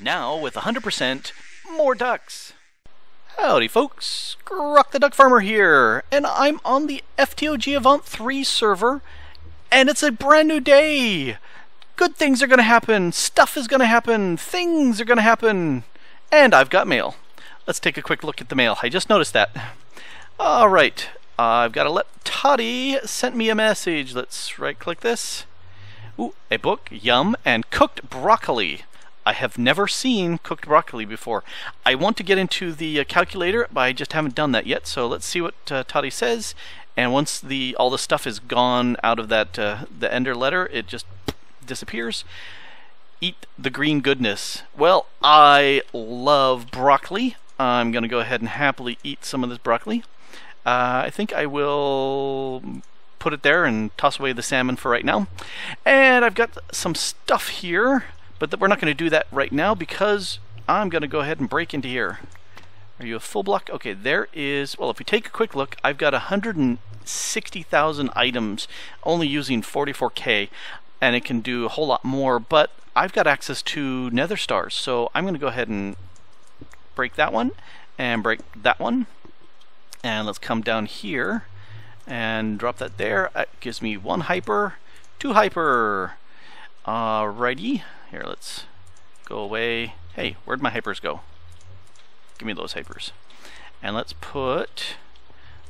Now with 100% more ducks. Howdy folks, Grok the DuckFarmer here, and I'm on the FTOG Avant3 server, and it's a brand new day! Good things are gonna happen, stuff is gonna happen, things are gonna happen, and I've got mail. Let's take a quick look at the mail. I just noticed that. Alright, I've got to let Toddy sent me a message. Let's right-click this. Ooh, a book, yum, and cooked broccoli. I have never seen cooked broccoli before. I want to get into the calculator, but I just haven't done that yet. So let's see what Toddy says. And once all the stuff is gone out of that the ender letter, it just disappears. Eat the green goodness. Well, I love broccoli. I'm going to go ahead and happily eat some of this broccoli. I think I will put it there and toss away the salmon for right now. And I've got some stuff here, but we're not going to do that right now because I'm going to go ahead and break into here. Are you a full block? Okay, there is, well, if we take a quick look, I've got 160,000 items, only using 44K, and it can do a whole lot more, but I've got access to nether stars, so I'm going to go ahead and break that one, and break that one. And let's come down here and drop that there. That gives me 1 hyper, 2 hyper. Alrighty, here, let's go away. Hey, where'd my hypers go? Give me those hypers. And let's put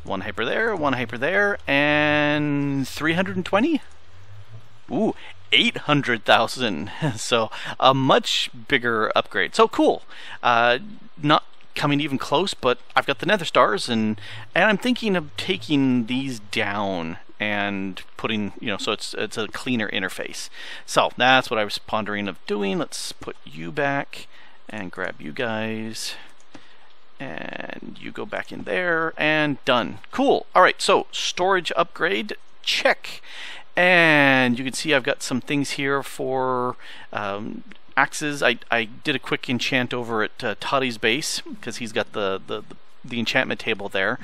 1 hyper there, 1 hyper there, and 320. Ooh, 800,000. So a much bigger upgrade. So cool. Not coming even close, but I've got the nether stars, and I'm thinking of taking these down and putting, you know, so it's a cleaner interface. So that's what I was pondering of doing. Let's put you back and grab you guys, and you go back in there, and done. Cool. All right, so storage upgrade, check. And you can see I've got some things here for axes. I did a quick enchant over at Toddy's base because he's got the enchantment table there.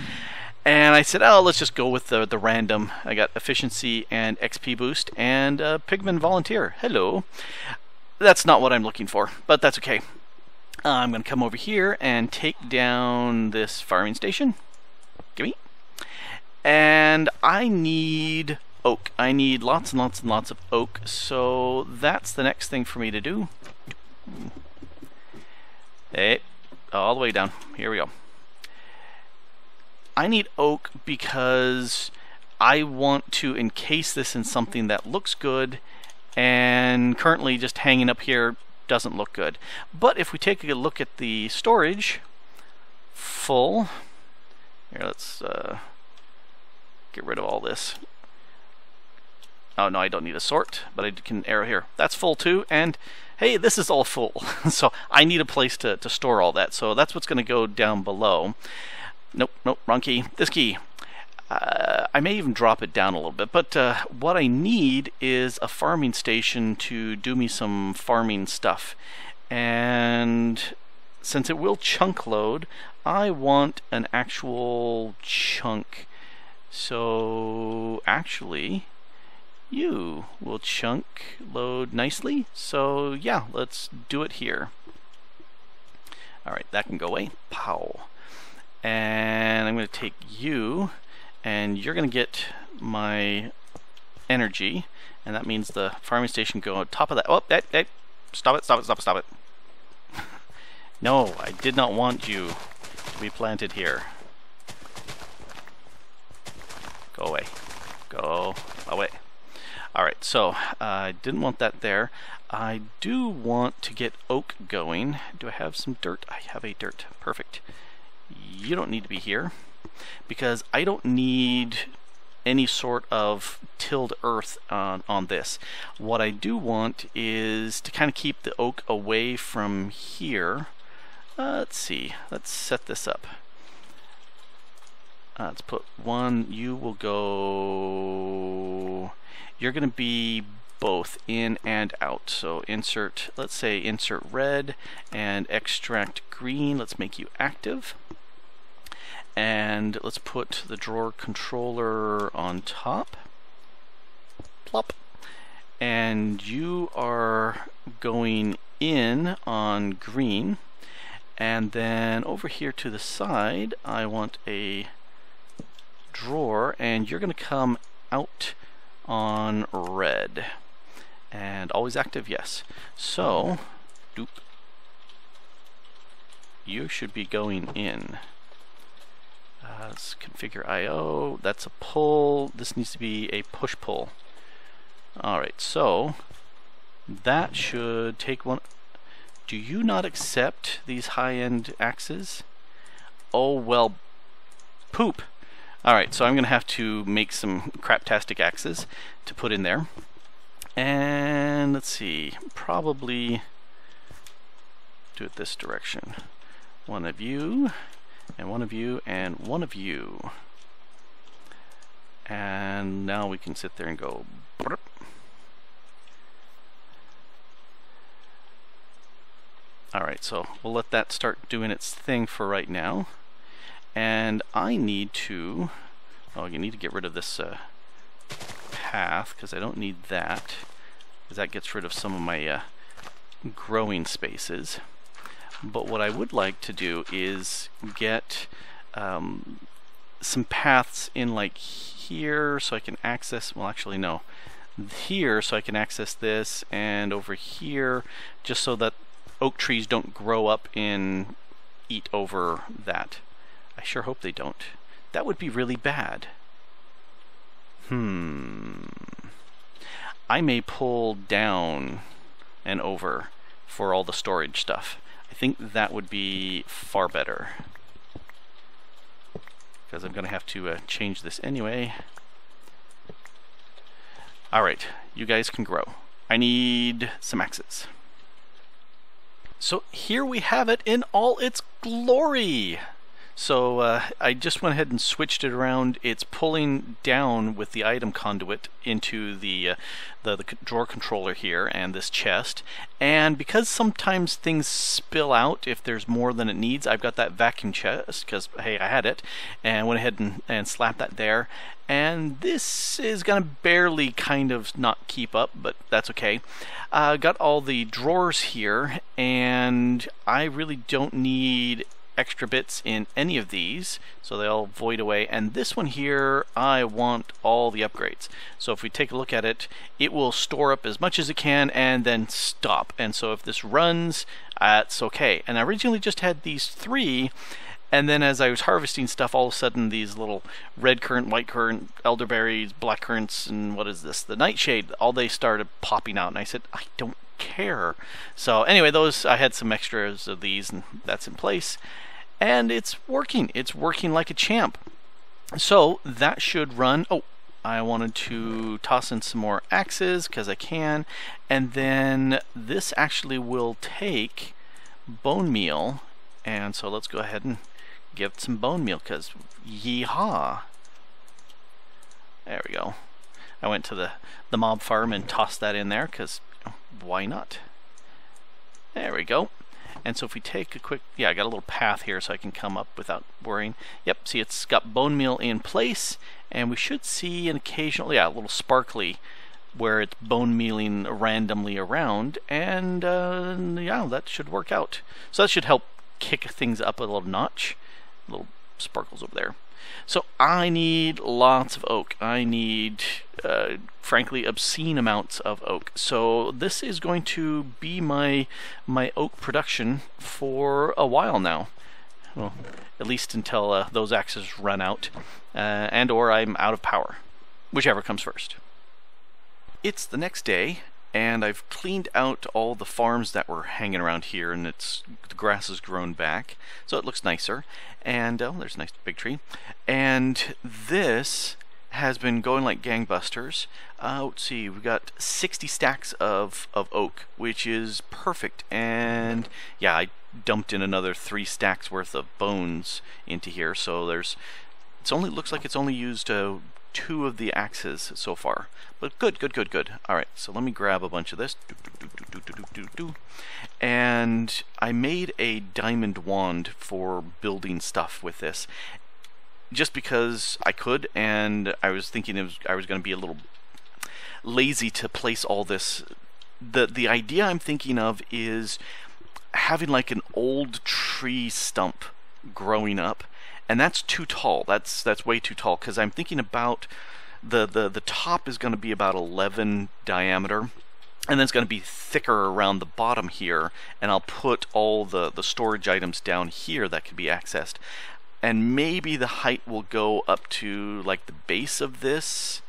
And I said, oh, let's just go with the random. I got efficiency and XP boost and Pigman volunteer. Hello. That's not what I'm looking for, but that's okay. I'm going to come over here and take down this farming station. Gimme. And I need oak. I need lots and lots and lots of oak, so that's the next thing for me to do. Hey, all the way down. Here we go. I need oak because I want to encase this in something that looks good, and currently just hanging up here doesn't look good. But if we take a look at the storage, full. Here, let's get rid of all this. Oh no, I don't need a sort, but I can arrow here. That's full too, and hey, this is all full. So I need a place to store all that. So that's what's going to go down below. Nope, nope, wrong key. This key. I may even drop it down a little bit, but what I need is a farming station to do me some farming stuff. And since it will chunk load, I want an actual chunk. So actually, you will chunk load nicely. So yeah, let's do it here. Alright, that can go away. Pow. And I'm going to take you, and you're going to get my energy, and that means the farming station go on top of that. Oh, hey, stop it, stop it, stop it, stop it. No, I did not want you to be planted here. Go away. Go away. Alright, so I didn't want that there. I do want to get oak going. Do I have some dirt? I have a dirt. Perfect. You don't need to be here because I don't need any sort of tilled earth on this. What I do want is to kind of keep the oak away from here. Let's see. Let's set this up. Let's put one. You will go. You're going to be both in and out. So insert, let's say insert red and extract green. Let's make you active. And let's put the drawer controller on top. Plop. And you are going in on green, and then over here to the side I want a drawer, and you're going to come out on red. And always active, yes. So, doop. You should be going in. Let's configure I/O. That's a pull. This needs to be a push-pull. Alright, so that should take one. Do you not accept these high-end axes? Oh, well, poop. Alright, so I'm going to have to make some craptastic axes to put in there. And let's see, probably do it this direction. One of you, and one of you, and one of you. And now we can sit there and go. Burp. Alright, so we'll let that start doing its thing for right now. And I need to, oh, you need to get rid of this path, because I don't need that, because that gets rid of some of my growing spaces. But what I would like to do is get some paths in like here so I can access, well actually no, here so I can access this, and over here just so that oak trees don't grow up and eat over that. I sure hope they don't. That would be really bad. I may pull down and over for all the storage stuff. I think that would be far better, because I'm going to have to change this anyway. Alright, you guys can grow. I need some axes. So here we have it in all its glory. So I just went ahead and switched it around. It's pulling down with the item conduit into the drawer controller here and this chest. And because sometimes things spill out if there's more than it needs, I've got that vacuum chest, because hey, I had it, and went ahead and slapped that there. And this is going to barely kind of not keep up, but that's okay. Got all the drawers here, and I really don't need extra bits in any of these, so they all void away. And this one here, I want all the upgrades. So if we take a look at it, it will store up as much as it can and then stop. And so if this runs, it's okay. And I originally just had these 3, and then as I was harvesting stuff, all of a sudden these little red currant, white currant, elderberries, black currants, and what is this, the nightshade, all they started popping out. And I said, I don't care. So anyway, those, I had some extras of these, and that's in place. And it's working like a champ. So that should run. Oh, I wanted to toss in some more axes because I can, and then this actually will take bone meal, and so let's go ahead and get some bone meal, because yeehaw. There we go. I went to the mob farm and tossed that in there because why not? There we go. And so if we take a quick, yeah, I got a little path here so I can come up without worrying. Yep, see, it's got bone meal in place, and we should see an occasional, yeah, a little sparkly where it's bone mealing randomly around, and yeah, that should work out. So that should help kick things up a little notch. Little sparkles over there. So I need lots of oak. I need, frankly, obscene amounts of oak. So this is going to be my oak production for a while now. Well, at least until those axes run out, and or I'm out of power, whichever comes first. It's the next day, and I've cleaned out all the farms that were hanging around here, and the grass has grown back, so it looks nicer. And oh, there's a nice big tree. And this has been going like gangbusters. Let's see, we've got 60 stacks of oak, which is perfect. And yeah, I dumped in another 3 stacks worth of bones into here, so it looks like it's only used 2 of the axes so far, but good. All right, so let me grab a bunch of this, and I made a diamond wand for building stuff with this, just because I could, and I was thinking I was going to be a little lazy to place all this the idea I'm thinking of is having like an old tree stump growing up, and that's too tall. That's way too tall, because I'm thinking about the top is going to be about 11 diameter, and then it's going to be thicker around the bottom here, and I'll put all the storage items down here that can be accessed. And maybe the height will go up to like the base of this,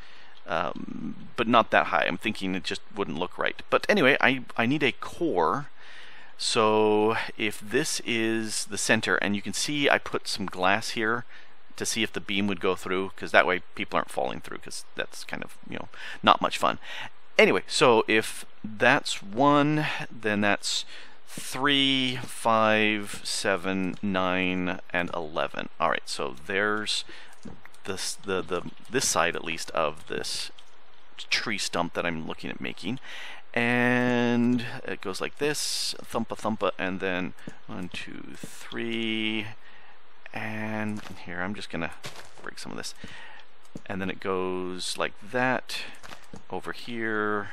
but not that high. I'm thinking it just wouldn't look right. But anyway, I need a core. So if this is the center, and you can see I put some glass here to see if the beam would go through, because that way people aren't falling through, because that's kind of, you know, not much fun. Anyway, so if that's 1, then that's 3, 5, 7, 9, and 11. All right, so there's this this side at least of this tree stump that I'm looking at making. And it goes like this, thumpa thumpa, and then 1, 2, 3, and here I'm just gonna break some of this, and then it goes like that over here,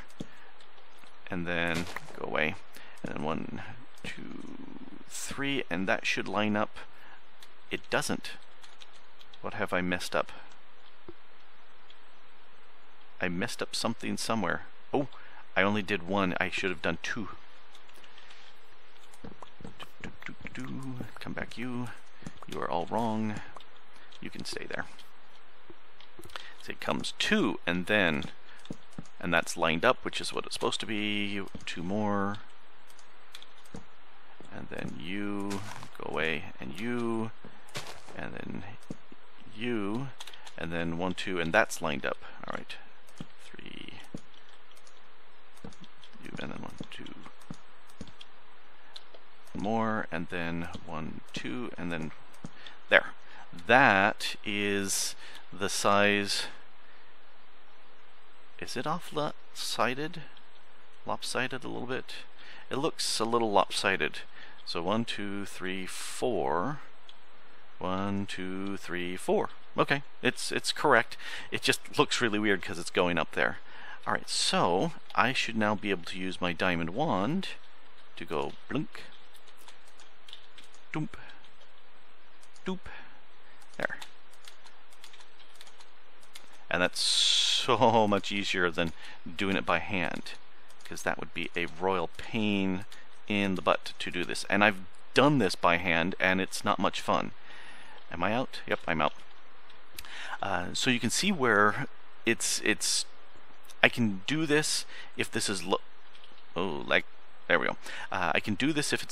and then go away, and then 1, 2, 3, and that should line up. It doesn't. What have I messed up? I messed up something somewhere. Oh, I only did 1. I should have done 2. Come back, you. You are all wrong. You can stay there. So it comes 2, and then, and that's lined up, which is what it's supposed to be. 2 more. And then you, go away, and you, and then you, and then 1, 2, and that's lined up. All right. 3. And then 1, 2 more, and then 1, 2, and then there. That is the size. Is it lopsided? Lopsided a little bit? It looks a little lopsided. So 1, 2, 3, 4. 1, 2, 3, 4. Okay, it's correct. It just looks really weird because it's going up there. Alright, so I should now be able to use my diamond wand to go blink, doop, doop, there. And that's so much easier than doing it by hand, because that would be a royal pain in the butt to do this. And I've done this by hand, and it's not much fun. Am I out? Yep, I'm out. So you can see where it's I can do this if this is there we go. I can do this if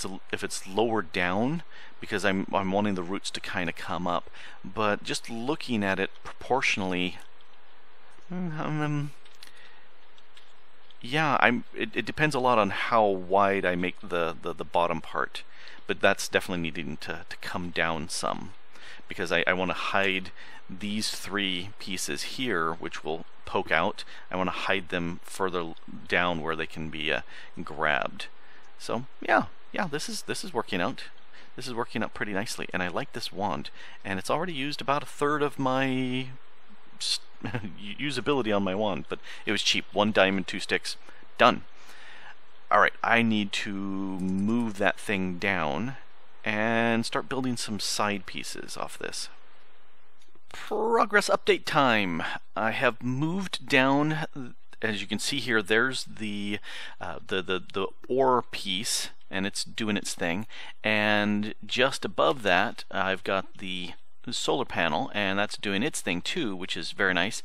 it's lower down, because I'm wanting the roots to kind of come up. But just looking at it proportionally, yeah, it depends a lot on how wide I make the bottom part. But that's definitely needing to come down some, because I want to hide these 3 pieces here, which will poke out. I want to hide them further down where they can be grabbed. So yeah, this is working out. This is working out pretty nicely, and I like this wand. And it's already used about 1/3 of my usability on my wand, but it was cheap. 1 diamond, 2 sticks, done. All right, I need to move that thing down and start building some side pieces off this. Progress update time. I have moved down, as you can see here, there's the ore piece, and it's doing its thing. And just above that, I've got the solar panel, and that's doing its thing too, which is very nice.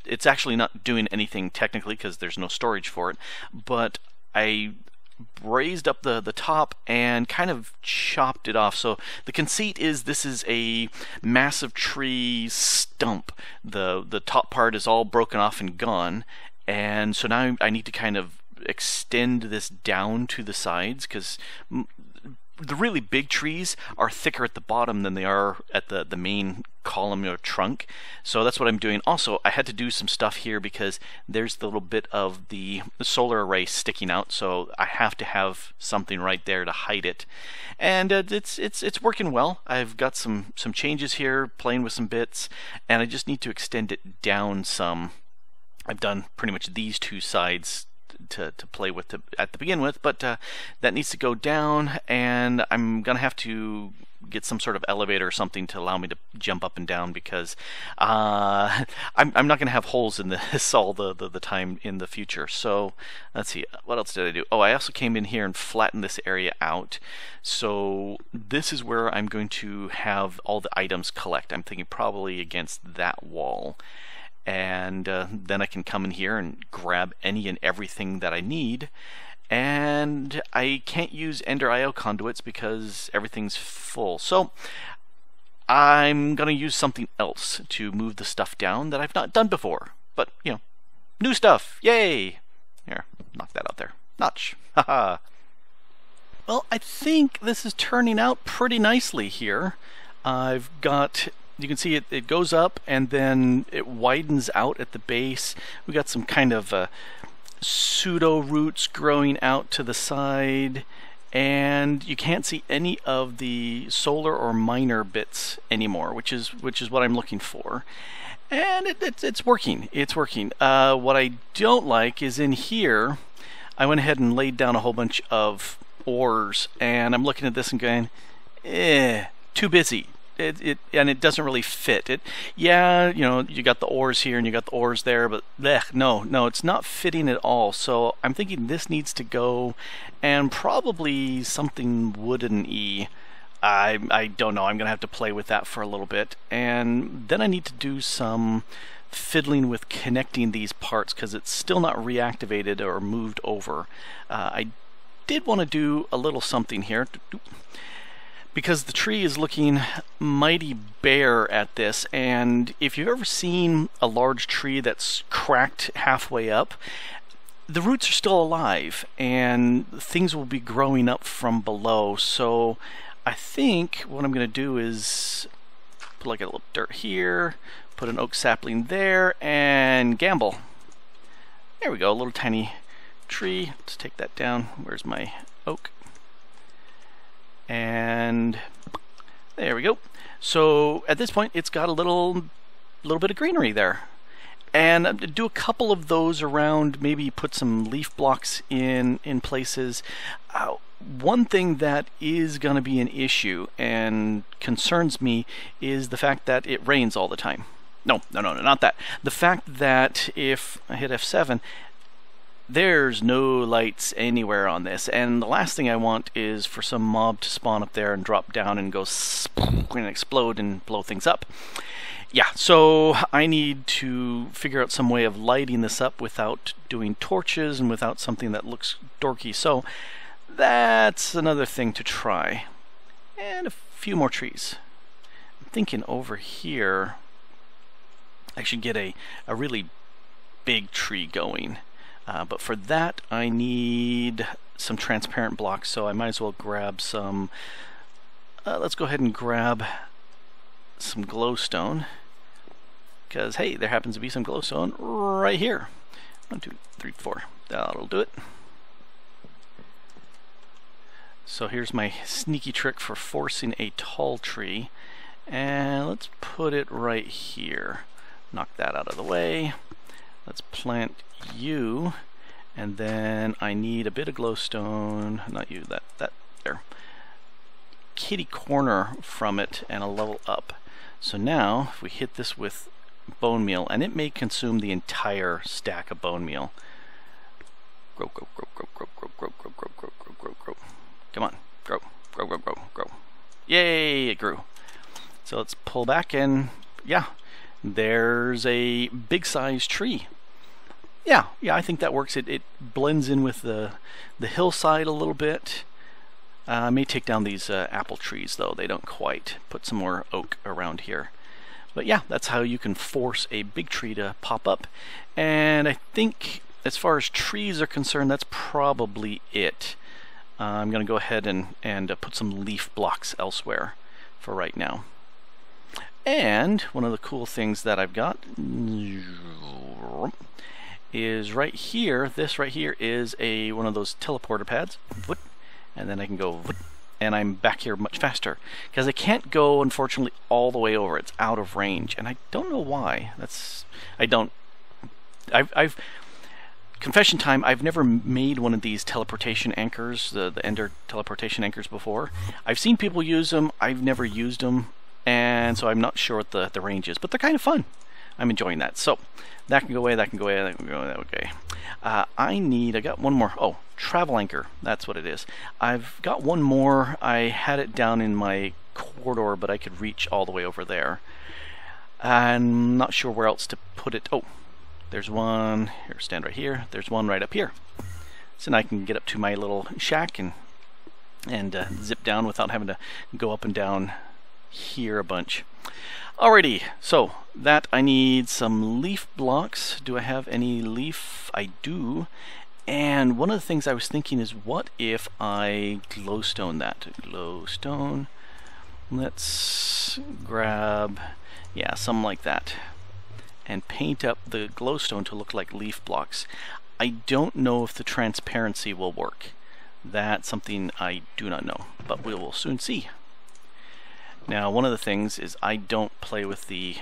It's actually not doing anything technically because there's no storage for it, but I raised up the top and kind of chopped it off. So the conceit is this is a massive tree stump. The top part is all broken off and gone, and so now I need to kind of extend this down to the sides, because the really big trees are thicker at the bottom than they are at the main column or trunk. So that's what I'm doing. Also, I had to do some stuff here because there's the little bit of the solar array sticking out, so I have to have something right there to hide it. And it's working well. I've got some changes here, playing with some bits, and I just need to extend it down some. I've done pretty much these 2 sides to play with at the begin with, but that needs to go down, and I'm gonna have to get some sort of elevator or something to allow me to jump up and down, because I'm not gonna have holes in this all the time in the future. So let's see, what else did I do? Oh, I also came in here and flattened this area out. So this is where I'm going to have all the items collect. I'm thinking probably against that wall. And then I can come in here and grab any and everything that I need. And I can't use Ender IO conduits because everything's full. So I'm going to use something else to move the stuff down that I've not done before. But, you know, new stuff. Yay! Here, knock that out there. Notch. Haha. Well, I think this is turning out pretty nicely here. I've got... You can see it goes up and then it widens out at the base. We got some kind of pseudo roots growing out to the side, and you can't see any of the solar or miner bits anymore, which is what I'm looking for. And it's working. It's working. What I don't like is in here, I went ahead and laid down a whole bunch of ores, and I'm looking at this and going, too busy. And it doesn't really fit. Yeah, you know, you got the ores here and you got the ores there, but no, it's not fitting at all. So I'm thinking this needs to go, and probably something wooden-y. I don't know. I'm gonna have to play with that for a little bit, and then I need to do some fiddling with connecting these parts because it's still not reactivated or moved over. I did want to do a little something here, because the tree is looking mighty bare at this, and if you've ever seen a large tree that's cracked halfway up, the roots are still alive and things will be growing up from below. So I think what I'm going to do is put like a little dirt here, put an oak sapling there, and gamble. There we go, a little tiny tree. Let's take that down. Where's my oak? And there we go. So at this point it's got a little bit of greenery there, and do a couple of those around, maybe put some leaf blocks in places. One thing that is going to be an issue and concerns me is the fact that it rains all the time. No, not that. The fact that if I hit F7, there's no lights anywhere on this, and the last thing I want is for some mob to spawn up there and drop down and go and explode and blow things up. Yeah, so I need to figure out some way of lighting this up without doing torches and without something that looks dorky. So that's another thing to try. And a few more trees. I'm thinking over here I should get a really big tree going. But for that I need some transparent blocks, so I might as well grab some, let's go ahead and grab some glowstone, because hey, there happens to be some glowstone right here. 1, 2, 3, 4, that'll do it. So here's my sneaky trick for forcing a tall tree, and let's put it right here. Knock that out of the way. Let's plant you, and then I need a bit of glowstone, not you, that there. Kitty corner from it and a level up. So now if we hit this with bone meal, and it may consume the entire stack of bone meal. Grow. Come on, grow. Yay, it grew. So let's pull back, and yeah, there's a big size tree. Yeah, I think that works. It blends in with the hillside a little bit. I may take down these apple trees though. They don't quite. Put some more oak around here. But yeah, that's how you can force a big tree to pop up. And I think as far as trees are concerned, that's probably it. I'm going to go ahead and put some leaf blocks elsewhere for right now. And one of the cool things that I've got is right here. This right here is one of those teleporter pads, and then I can go, and I'm back here much faster because I can't go, unfortunately, all the way over. It's out of range, and I don't know why. confession time, I've never made one of these teleportation anchors, the Ender teleportation anchors before. I've seen people use them, I've never used them, and so I'm not sure what the range is, but they're kind of fun. I'm enjoying that. So that can go away, that can go away, that can go away, that okay. I got one more. Oh, travel anchor, that's what it is. I've got one more. I had it down in my corridor, but I could reach all the way over there. I'm not sure where else to put it. Oh, there's one. Here, stand right here. There's one right up here. So now I can get up to my little shack and zip down without having to go up and down here a bunch. Alrighty, so that I need some leaf blocks. Do I have any leaf? I do. And one of the things I was thinking is, what if I glowstone that? Glowstone. Let's grab, yeah, something like that, and paint up the glowstone to look like leaf blocks. I don't know if the transparency will work. That's something I do not know, but we will soon see. Now, one of the things is I don't play with the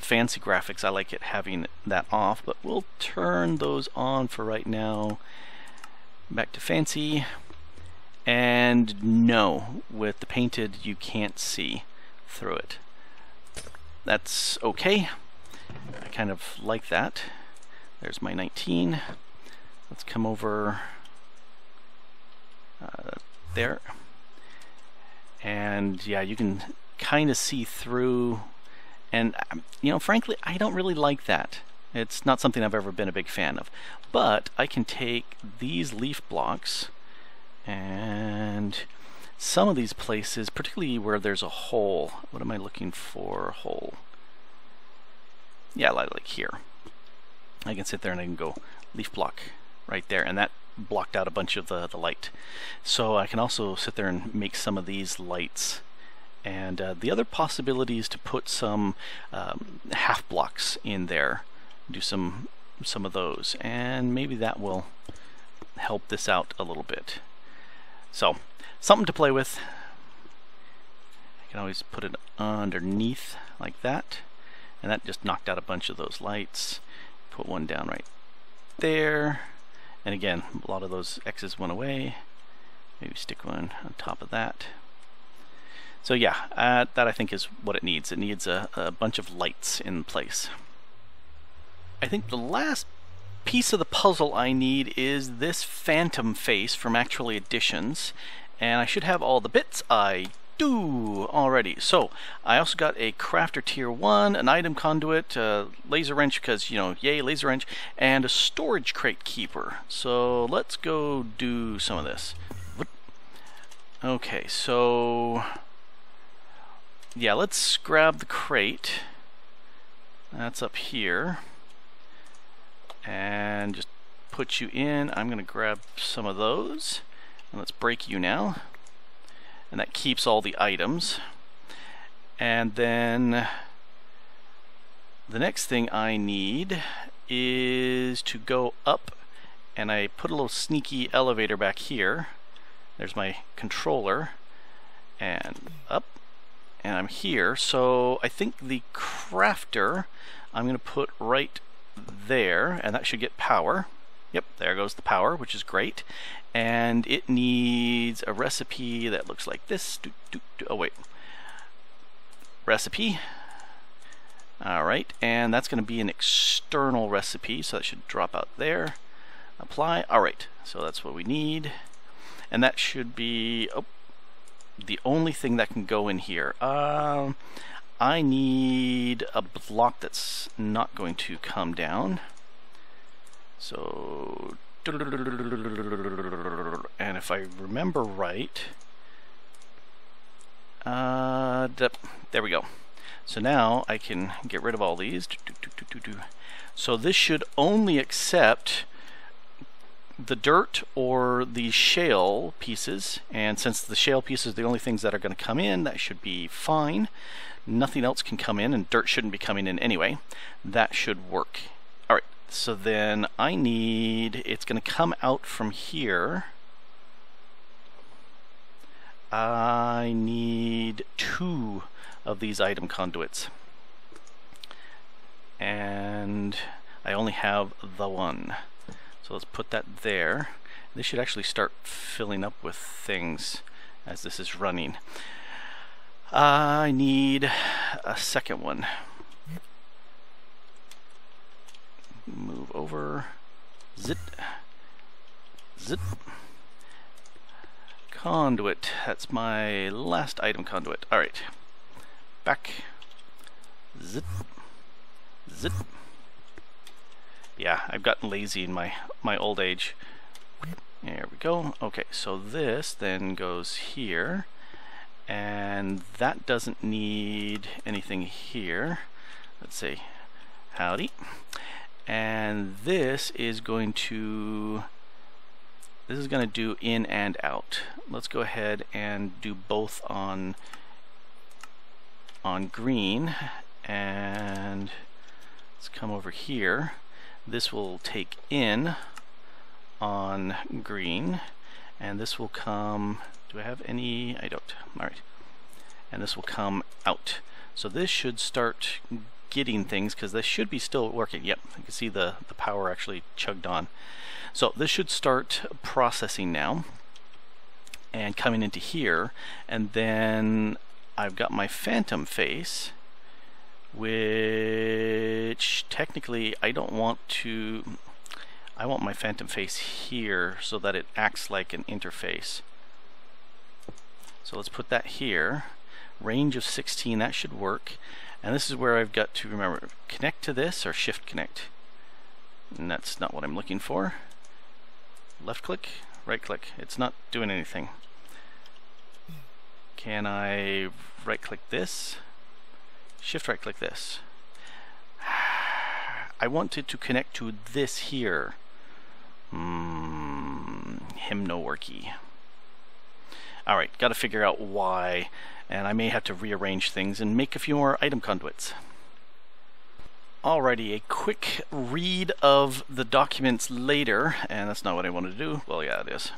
fancy graphics. I like it having that off, but we'll turn those on for right now. Back to fancy. And no, with the painted you can't see through it. That's okay. I kind of like that. There's my 19. Let's come over there. And yeah, you can kind of see through, and you know, frankly, I don't really like that. It's not something I've ever been a big fan of. But I can take these leaf blocks, and some of these places, particularly where there's a hole. What am I looking for? Hole. Yeah, like here. I can sit there and I can go leaf block right there, and that blocked out a bunch of the light. So I can also sit there and make some of these lights. And the other possibility is to put some half blocks in there. Do some of those, and maybe that will help this out a little bit. So, something to play with. I can always put it underneath like that, and that just knocked out a bunch of those lights. Put one down right there, and again, a lot of those X's went away. Maybe stick one on top of that. So yeah, that I think is what it needs. It needs a bunch of lights in place. I think the last piece of the puzzle I need is this phantom face from Actually Additions, and I should have all the bits. I do already. So I also got a crafter tier 1, an item conduit, laser wrench, because you know, yay laser wrench, and a storage crate keeper. So let's go do some of this. Okay, so yeah, let's grab the crate. That's up here. And just put you in. I'm going to grab some of those. And let's break you now. And that keeps all the items. And then the next thing I need is to go up. And I put a little sneaky elevator back here. There's my controller. And up. And I'm here. So I think the crafter I'm going to put right there, and that should get power. Yep, there goes the power, which is great. And it needs a recipe that looks like this. Oh wait, recipe. Alright, and that's going to be an external recipe, so that should drop out there. Apply. Alright, so that's what we need. And that should be the only thing that can go in here. I need a block that's not going to come down. So, and if I remember right, there we go. So now I can get rid of all these. So this should only accept the dirt or the shale pieces, and since the shale pieces are the only things that are going to come in, that should be fine. Nothing else can come in, and dirt shouldn't be coming in anyway. That should work. Alright, so then I need, it's going to come out from here. I need 2 of these item conduits. And I only have the one. So let's put that there. This should actually start filling up with things as this is running. I need a second one. Move over. Zit. Zit. Conduit. That's my last item conduit. Alright. Back. Zit. Zit. Yeah, I've gotten lazy in my old age. There we go. Okay, so this then goes here. And that doesn't need anything here. Let's see. Howdy. And this is going to do in and out. Let's go ahead and do both on green, and let's come over here. This will take in on green, and this will come, do I have any? I don't. Alright. And this will come out. So this should start getting things, because this should be still working. Yep, you can see the power actually chugged on. So this should start processing now and coming into here, and then I've got my phantom face, which technically I don't want to. I want my phantom face here so that it acts like an interface. So let's put that here. Range of 16, that should work. And this is where I've got to remember, connect to this or shift connect. And that's not what I'm looking for. Left click, right click. It's not doing anything. Can I right click this? Shift right click this. I want it to connect to this here. Him no worky. Alright, got to figure out why, and I may have to rearrange things and make a few more item conduits. Alrighty, a quick read of the documents later, and that's not what I wanted to do. Well, yeah, it is.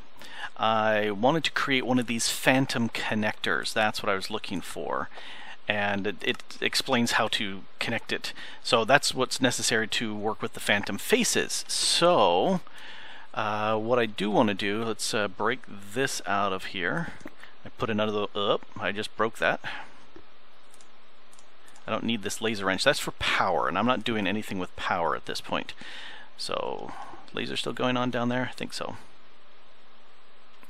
I wanted to create one of these phantom connectors. That's what I was looking for. And it explains how to connect it. So that's what's necessary to work with the phantom faces. So what I do want to do, let's break this out of here. I put another up. I just broke that. I don't need this laser wrench. That's for power, and I'm not doing anything with power at this point. So, laser still going on down there? I think so.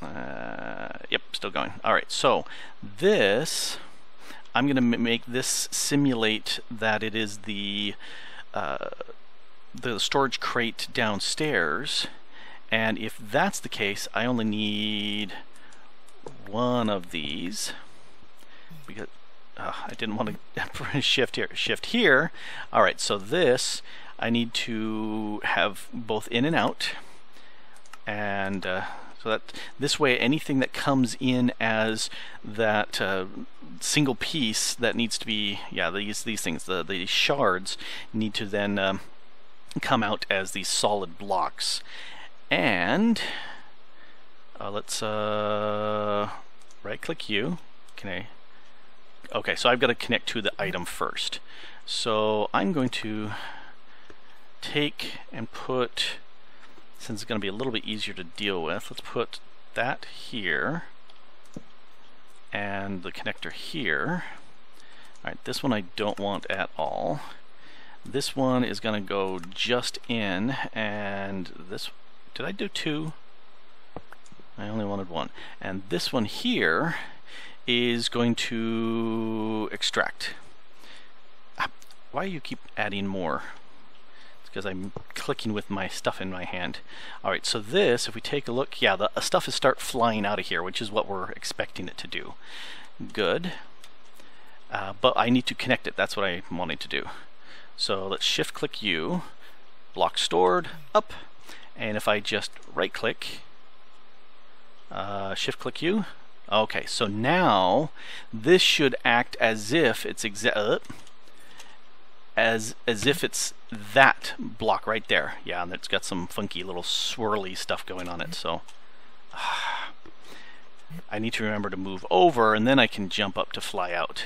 Yep, still going. Alright, so this, I'm going to make this simulate that it is the storage crate downstairs, and if that's the case, I only need one of these, because I didn't want to shift here. Shift here. Alright, so this, I need to have both in and out, and so that this way anything that comes in as that single piece that needs to be, yeah, these things, the shards need to then come out as these solid blocks. And let's right click you. Can I? Okay, so I've got to connect to the item first. So I'm going to take and put, since it's going to be a little bit easier to deal with, let's put that here and the connector here. Alright, this one I don't want at all. This one is going to go just in, and this, did I do two? I only wanted one. And this one here is going to extract. Why do you keep adding more? It's because I'm clicking with my stuff in my hand. Alright, so this, if we take a look, yeah, the stuff is start flying out of here, which is what we're expecting it to do. Good. But I need to connect it. That's what I'm wanting to do. So let's shift click U, block stored, up, and if I just right click, shift click U, okay, so now this should act as if it's as if it's that block right there. Yeah, and it's got some funky little swirly stuff going on it, so I need to remember to move over, and then I can jump up to fly out.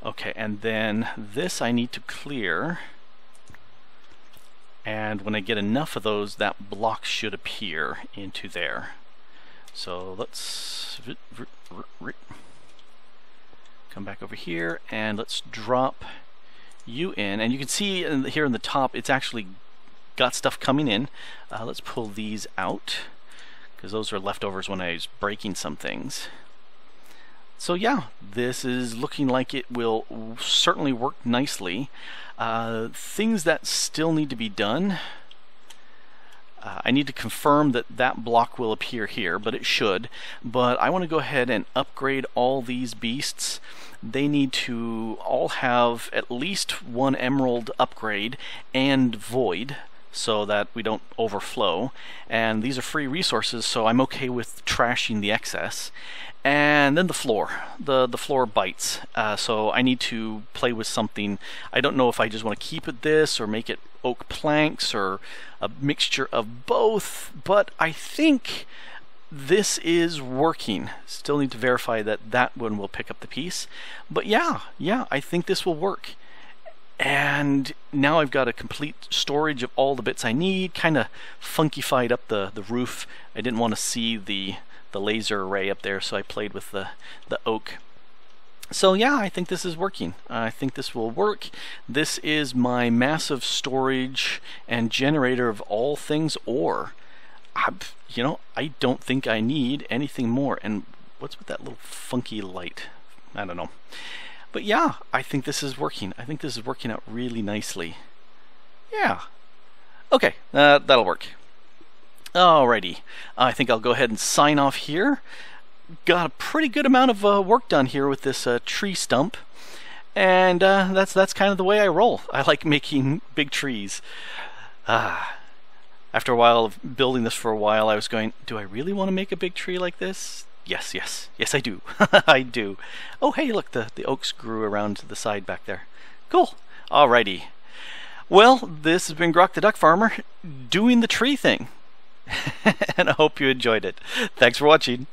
Okay, and then this I need to clear. And when I get enough of those, that block should appear into there. So let's come back over here and let's drop you in. And you can see here in the top, it's actually got stuff coming in. Let's pull these out, because those are leftovers when I was breaking some things. So yeah, this is looking like it will certainly work nicely. Things that still need to be done. I need to confirm that that block will appear here, but it should. But I want to go ahead and upgrade all these beasts. They need to all have at least one emerald upgrade and void, so that we don't overflow. And these are free resources, so I'm okay with trashing the excess. And then the floor. The floor bites. So I need to play with something. I don't know if I just want to keep it this or make it oak planks or a mixture of both, but I think this is working. Still need to verify that that one will pick up the piece. But yeah, I think this will work. And now I've got a complete storage of all the bits I need. Kind of funkified up the roof. I didn't want to see the laser array up there, so I played with the oak. So yeah, I think this is working. I think this will work. This is my massive storage and generator of all things ore. You know, I don't think I need anything more. And what's with that little funky light? I don't know. But yeah, I think this is working. I think this is working out really nicely. Yeah. Okay, that'll work. Alrighty, I think I'll go ahead and sign off here. Got a pretty good amount of work done here with this tree stump, and that's kind of the way I roll. I like making big trees. After a while of building this for a while, I was going, do I really want to make a big tree like this? Yes, I do. I do. Oh, hey, look, the oaks grew around to the side back there. Cool. Alrighty. Well, this has been Grok the Duck Farmer doing the tree thing. And I hope you enjoyed it. Thanks for watching.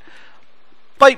Bye!